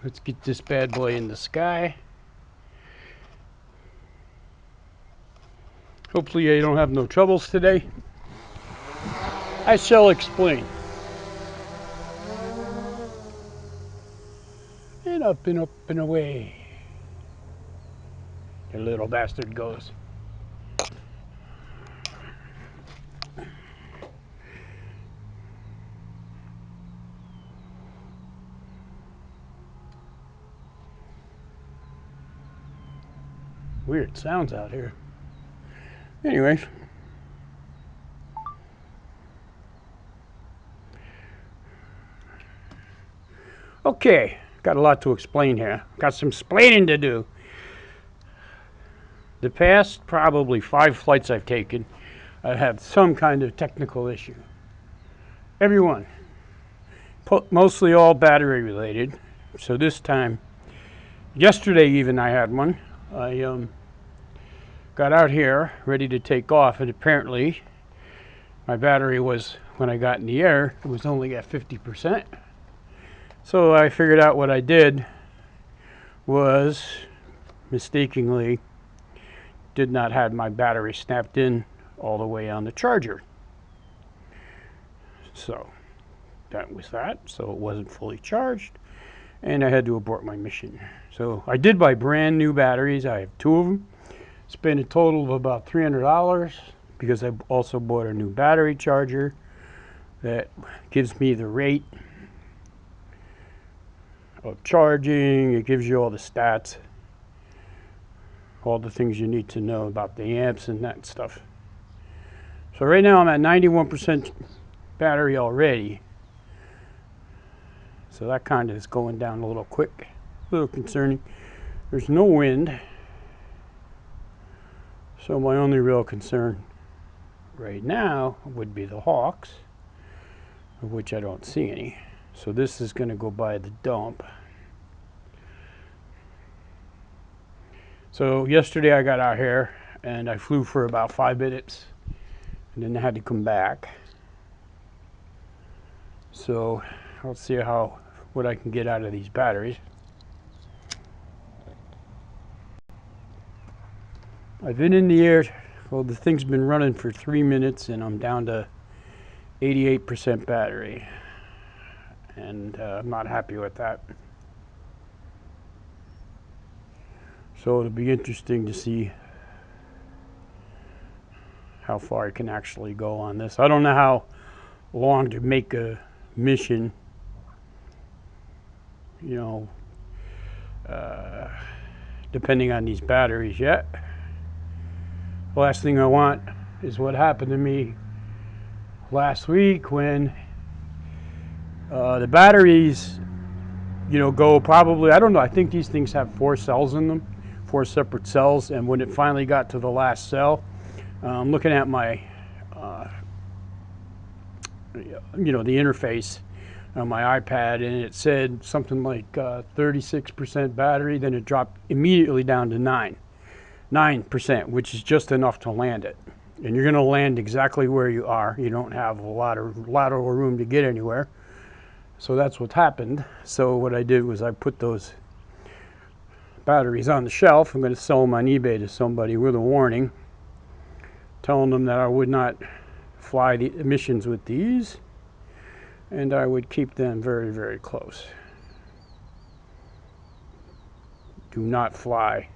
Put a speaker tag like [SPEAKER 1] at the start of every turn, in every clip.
[SPEAKER 1] Let's get this bad boy in the sky. Hopefully I don't have no troubles today. I shall explain. And up and up and away the little bastard goes. Weird sounds out here. Anyways. Okay, got a lot to explain here. Got some splaining to do. The past probably 5 flights I've taken, I've had some kind of technical issue. Every one. Mostly all battery related. So this time, yesterday even I had one. I got out here ready to take off, and apparently my battery was, when I got in the air, it was only at 50%. So I figured out what I did was mistakenly did not have my battery snapped in all the way on the charger. So that was that. So it wasn't fully charged, and I had to abort my mission. So I did buy brand new batteries. I have 2 of them. Spent a total of about $300 because I also bought a new battery charger that gives me the rate of charging. It gives you all the stats, all the things you need to know about the amps and that stuff. So right now I'm at 91% battery already. So that kind of is going down a little quick, a little concerning. There's no wind. So my only real concern right now would be the hawks, of which I don't see any. So this is going to go by the dump. So yesterday I got out here and I flew for about 5 minutes and then I had to come back. So I'll see what I can get out of these batteries. I've been in the air, well, the thing's been running for 3 minutes and I'm down to 88% battery. And I'm not happy with that. So it'll be interesting to see how far I can actually go on this. I don't know how long to make a mission, you know, depending on these batteries yet. The last thing I want is what happened to me last week when the batteries, you know, go probably, I don't know, I think these things have 4 cells in them, 4 separate cells, and when it finally got to the last cell, I'm looking at my, you know, the interface on my iPad, and it said something like 36% battery, then it dropped immediately down to 9%, which is just enough to land it. And you're going to land exactly where you are. You don't have a lot of lateral room to get anywhere. So that's what happened. So what I did was I put those batteries on the shelf. I'm going to sell them on eBay to somebody with a warning, telling them that I would not fly the missions with these, and I would keep them very, very close. Do not fly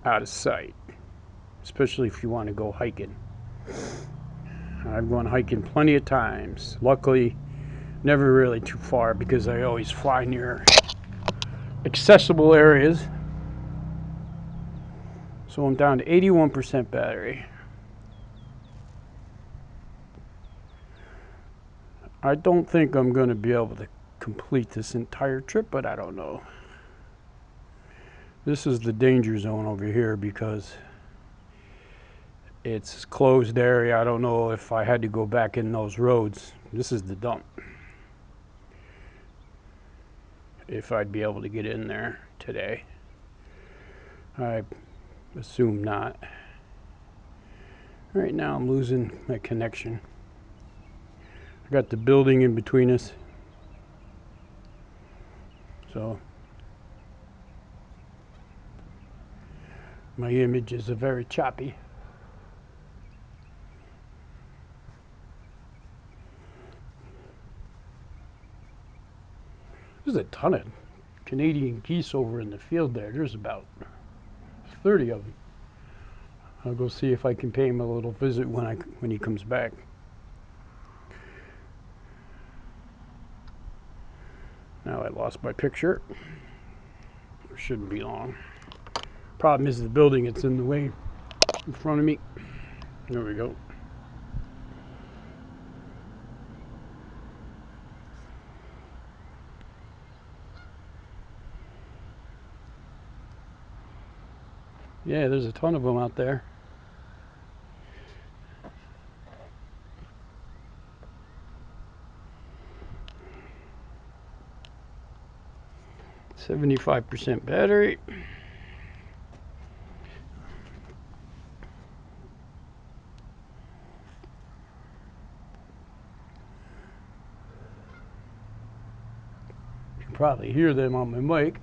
[SPEAKER 1] out of sight, especially if you want to go hiking. I've gone hiking plenty of times. Luckily, never really too far because I always fly near accessible areas. So I'm down to 81% battery. I don't think I'm going to be able to complete this entire trip, but I don't know. This is the danger zone over here because it's closed area. I don't know if I had to go back in those roads. This is the dump. If I'd be able to get in there today. I assume not. Right now I'm losing my connection. I got the building in between us. So My images are very choppy. There's a ton of Canadian geese over in the field there. There's about 30 of them. I'll go see if I can pay him a little visit when he comes back. Now I lost my picture. It shouldn't be long. Problem is the building, it's in the way in front of me. There we go. Yeah, there's a ton of them out there. %75 battery. You can probably hear them on my mic.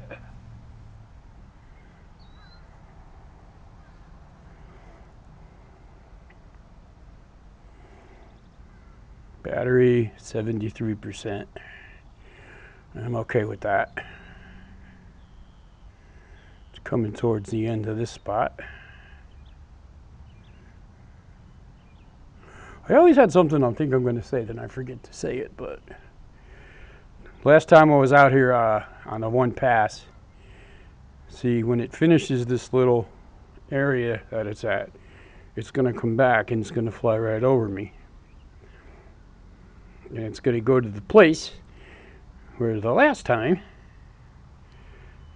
[SPEAKER 1] Battery 73%. I'm okay with that. It's coming towards the end of this spot. I always had something I think I'm going to say, then I forget to say it, but last time I was out here on the one pass, see, when it finishes this little area that it's at, it's going to come back and it's going to fly right over me. And it's going to go to the place where the last time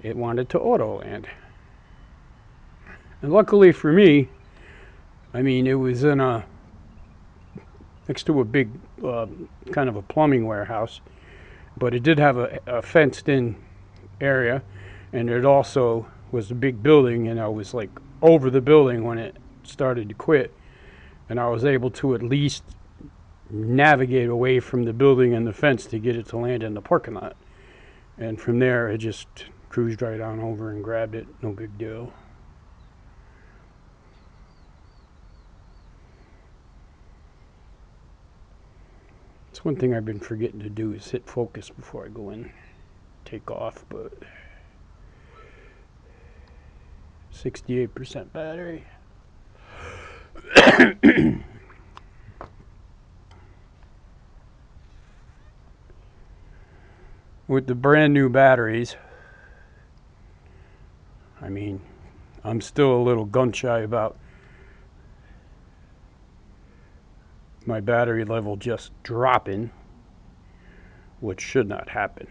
[SPEAKER 1] it wanted to auto land. And luckily for me, I mean, it was in next to a big kind of a plumbing warehouse, but it did have a fenced in area, and it also was a big building, and I was like over the building when it started to quit, and I was able to at least navigate away from the building and the fence to get it to land in the parking lot. And from there it just cruised right on over and grabbed it. No big deal. It's one thing I've been forgetting to do is hit focus before I go in, take off, but 68% battery. With the brand new batteries, I mean, I'm still a little gun shy about my battery level just dropping, which should not happen.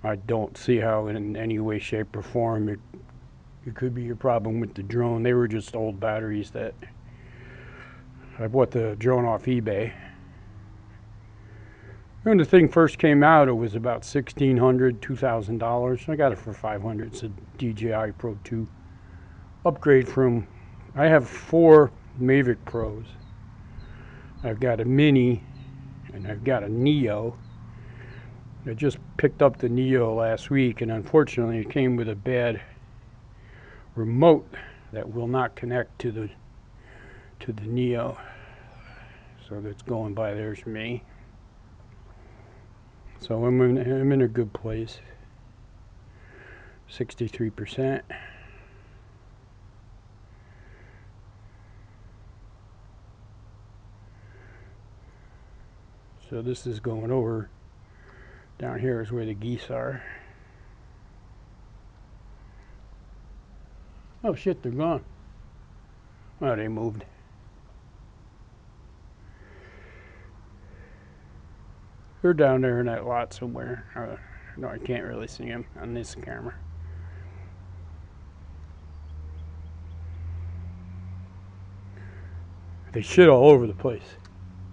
[SPEAKER 1] I don't see how in any way, shape, or form it could be a problem with the drone. They were just old batteries that I bought the drone off eBay. When the thing first came out, it was about $1,600, $2,000. I got it for $500. It's a DJI Pro 2 upgrade from. I have 4 Mavic Pros. I've got a Mini, and I've got a Neo. I just picked up the Neo last week, and unfortunately, it came with a bad remote that will not connect to the Neo. So that's going by there's me. So I'm in a good place. 63%. So this is going over. Down here is where the geese are. Oh shit, they're gone. Oh, they moved. They're down there in that lot somewhere. No, I can't really see them on this camera. They shit all over the place.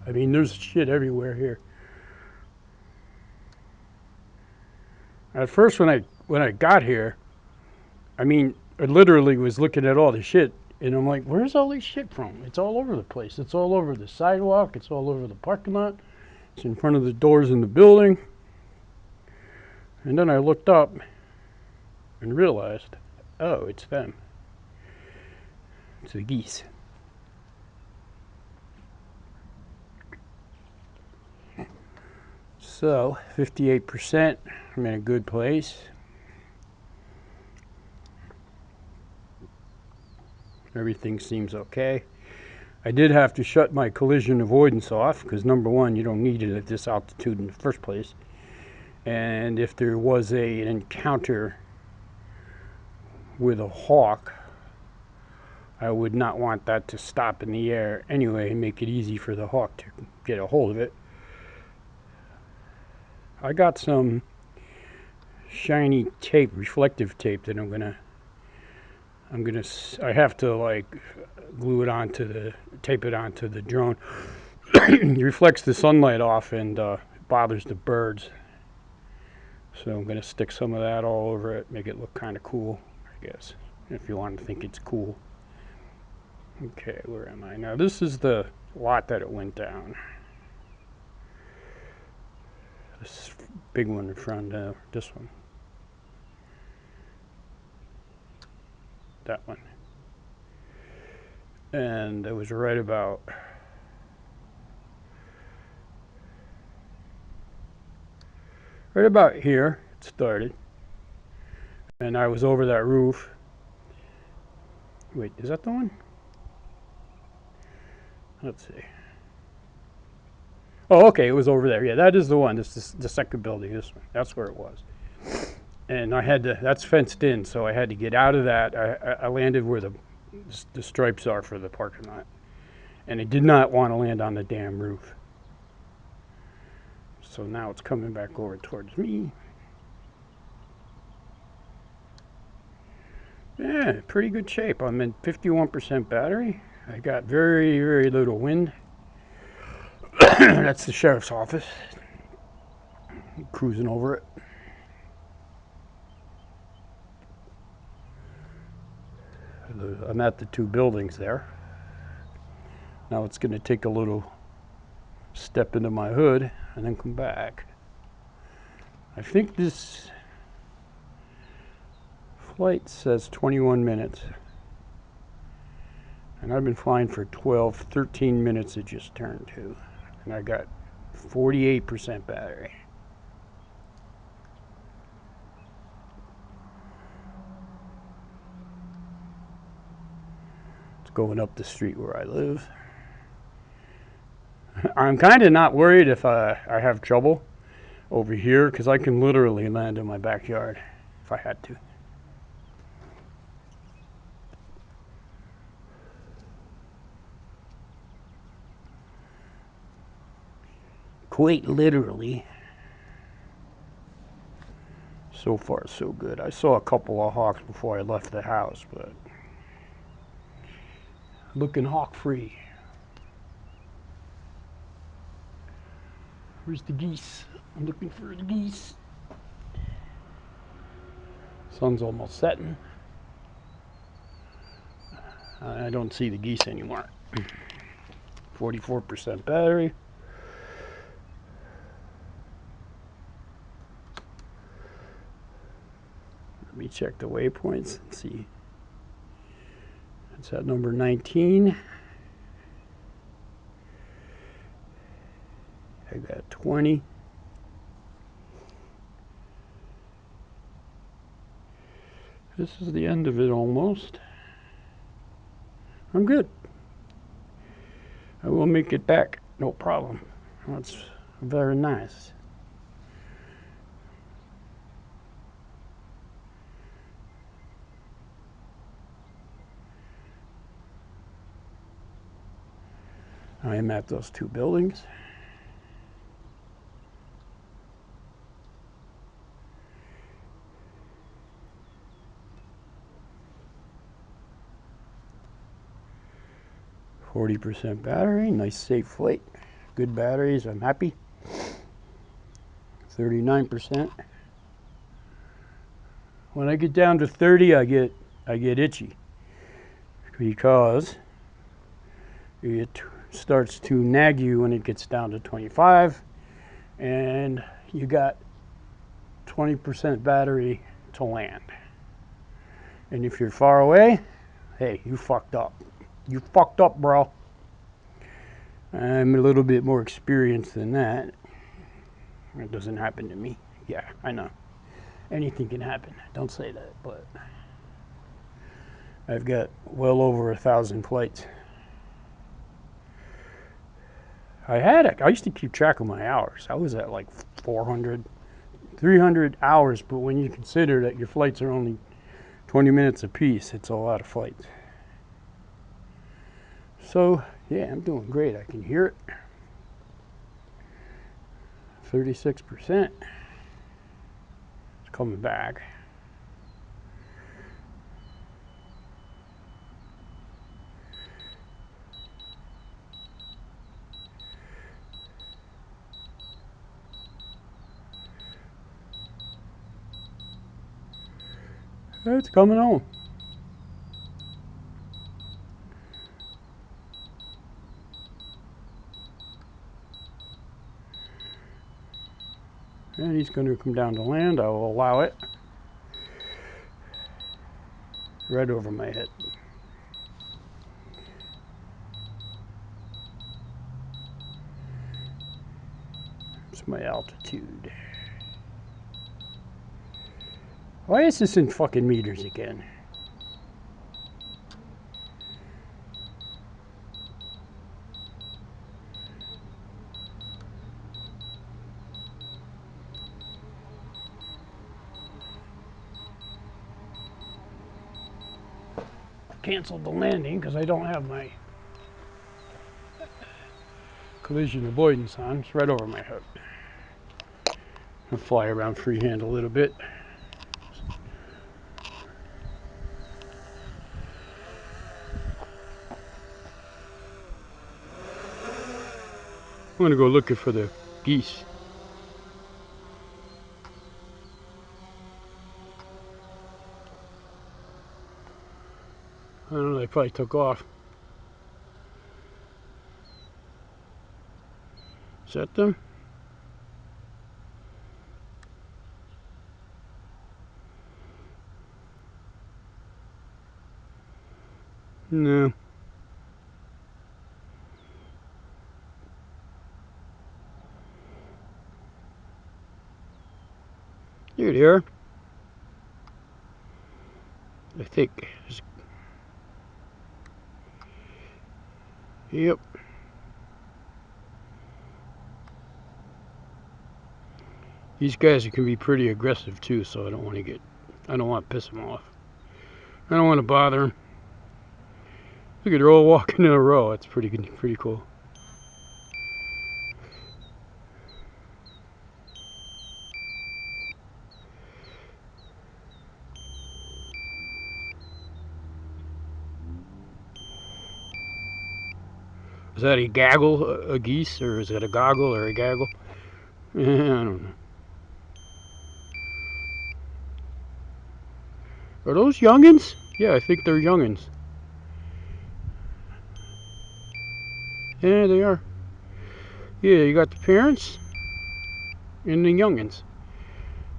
[SPEAKER 1] I mean, there's shit everywhere here. At first, when I got here, I mean, I literally was looking at all the shit, and I'm like, where's all this shit from? It's all over the place. It's all over the sidewalk. It's all over the parking lot. It's in front of the doors in the building. And then I looked up, and realized, oh, it's them. It's the geese. So 58%, I'm in a good place. Everything seems okay. I did have to shut my collision avoidance off because number one, you don't need it at this altitude in the first place. And if there was an encounter with a hawk, I would not want that to stop in the air anyway and make it easy for the hawk to get a hold of it. I got some shiny tape, reflective tape, that I have to like glue it onto tape it onto the drone. It reflects the sunlight off and bothers the birds. So I'm going to stick some of that all over it, make it look kind of cool, I guess, if you want to think it's cool. Okay, where am I now? This is the lot that it went down. This big one in front, this one. That one. And it was right about here it started. And I was over that roof. Wait, is that the one? Let's see. Oh, okay, it was over there. Yeah, that is the one. This is the second building, this one. That's where it was. And I had to, that's fenced in, so I had to get out of that. I landed where the stripes are for the parking lot. And I did not want to land on the damn roof. So now it's coming back over towards me. Yeah, pretty good shape. I'm in 51% battery. I got very, very little wind. That's the sheriff's office. Cruising over it. I'm at the two buildings there. Now it's going to take a little step into my hood and then come back. I think this flight says 21 minutes. And I've been flying for 13 minutes it just turned to. And I got 48% battery. It's going up the street where I live. I'm kind of not worried if I have trouble over here because I can literally land in my backyard if I had to. Quite literally. So far, so good. I saw a couple of hawks before I left the house, but looking hawk free. Where's the geese? I'm looking for the geese. Sun's almost setting. I don't see the geese anymore. 44% battery. Let me check the waypoints and see. It's at number 19. I got 20. This is the end of it almost. I'm good. I will make it back, no problem. That's very nice. I am at those two buildings. %40 battery, nice safe flight. Good batteries, I'm happy. 39%. When I get down to 30, I get itchy because it starts to nag you when it gets down to 25, and you got 20% battery to land. And if you're far away, hey, you fucked up. You fucked up, bro. I'm a little bit more experienced than that. It doesn't happen to me. Yeah, I know. Anything can happen. Don't say that, but I've got well over 1,000 flights. I used to keep track of my hours. I was at like 400, 300 hours, but when you consider that your flights are only 20 minutes a piece, it's a lot of flights. So, yeah, I'm doing great. I can hear it. 36%. It's coming back. It's coming on. And he's going to come down to land. I will allow it. Right over my head. It's my altitude. Why is this in fucking meters again? Canceled the landing because I don't have my collision avoidance on. It's right over my head. I'll fly around freehand a little bit. I'm gonna go looking for the geese. I don't know, they probably took off. Is that them? No. Here they are. I think. Yep. These guys can be pretty aggressive too, so I don't want to piss them off. I don't want to bother them. Look at, they're all walking in a row. It's pretty cool. Is that a gaggle, a geese, or is it a goggle or a gaggle? I don't know. Are those youngins? Yeah, I think they're youngins. Yeah, they are. Yeah, you got the parents and the youngins.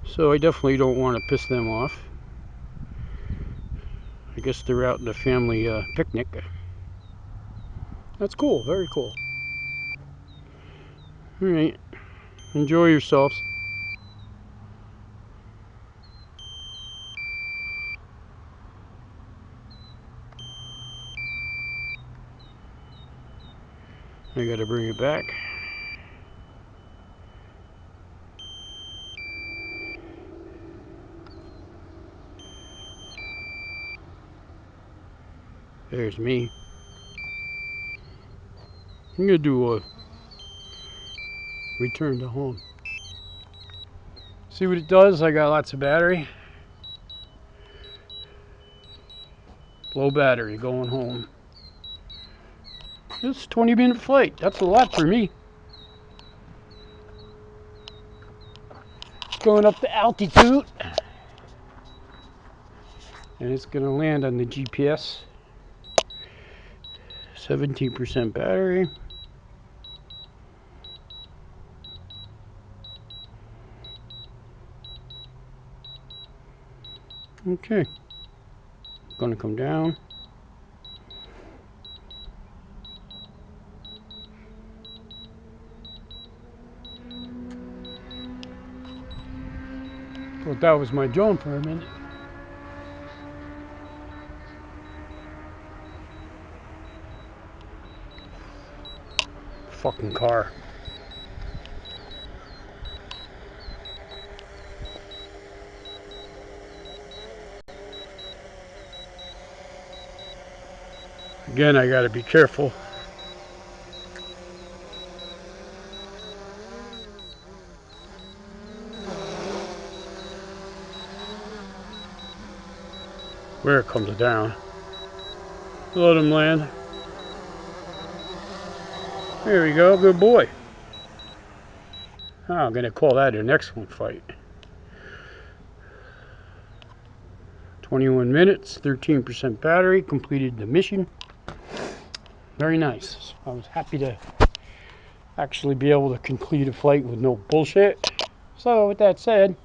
[SPEAKER 1] So I definitely don't want to piss them off. I guess they're out in the family picnic. That's cool, very cool. Alright, enjoy yourselves. I gotta bring it back. There's me. I'm gonna do a return to home. See what it does? I got lots of battery. Low battery going home. It's a 20-minute flight. That's a lot for me. Going up to altitude. And it's gonna land on the GPS. 17% battery. Okay. Gonna come down. Thought that was my drone for a minute. Fucking car. Again, I gotta be careful. Where it comes down. Let him land. There we go, good boy. Oh, I'm gonna call that an excellent fight. 21 minutes, 13% battery, completed the mission. Very nice. I was happy to actually be able to complete a flight with no bullshit. So with that said,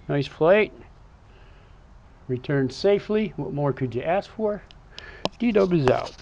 [SPEAKER 1] nice flight. Returned safely. What more could you ask for? D-Dub is out.